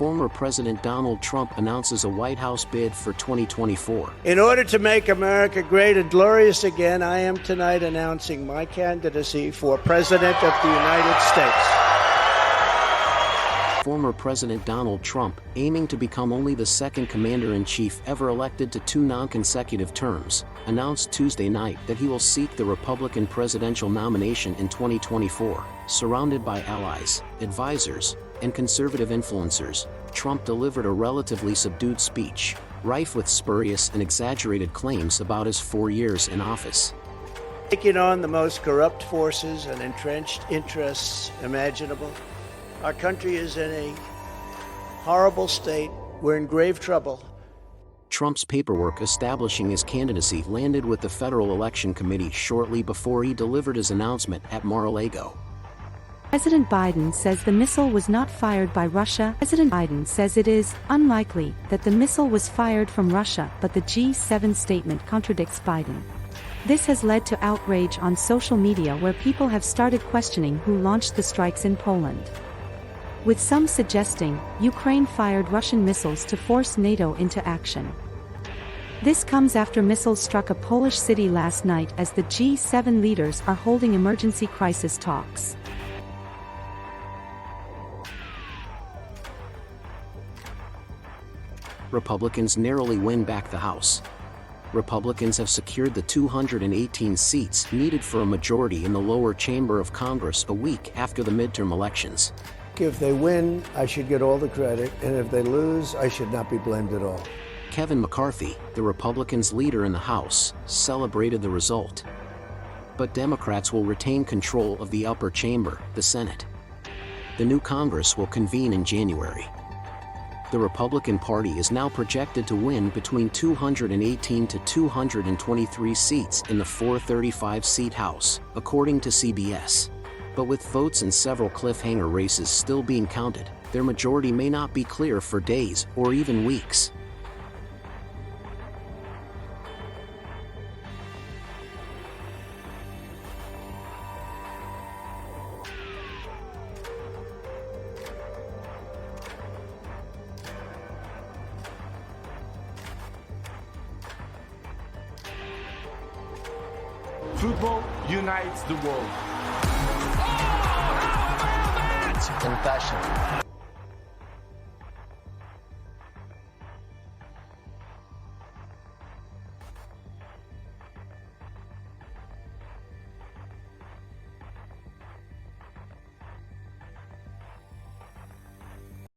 former President Donald Trump announces a White House bid for 2024. In order to make America great and glorious again, I am tonight announcing my candidacy for President of the United States. Former President Donald Trump, aiming to become only the second commander-in-chief ever elected to 2 non-consecutive terms, announced Tuesday night that he will seek the Republican presidential nomination in 2024. Surrounded by allies, advisors, and conservative influencers, Trump delivered a relatively subdued speech, rife with spurious and exaggerated claims about his 4 years in office. Taking on the most corrupt forces and entrenched interests imaginable, our country is in a horrible state. We're in grave trouble. Trump's paperwork establishing his candidacy landed with the Federal Election Committee shortly before he delivered his announcement at Mar-a-Lago. President Biden says the missile was not fired by Russia. President Biden says it is unlikely that the missile was fired from Russia, but the G7 statement contradicts Biden. This has led to outrage on social media where people have started questioning who launched the strikes in Poland, with some suggesting Ukraine fired Russian missiles to force NATO into action. This comes after missiles struck a Polish city last night as the G7 leaders are holding emergency crisis talks. Republicans narrowly win back the House. Republicans have secured the 218 seats needed for a majority in the lower chamber of Congress a week after the midterm elections. If they win, I should get all the credit, and if they lose, I should not be blamed at all. Kevin McCarthy, the Republicans' leader in the House, celebrated the result. But Democrats will retain control of the upper chamber, the Senate. The new Congress will convene in January. The Republican Party is now projected to win between 218 to 223 seats in the 435-seat House, according to CBS. But with votes in several cliffhanger races still being counted, their majority may not be clear for days or even weeks. Football unites the world. Confession.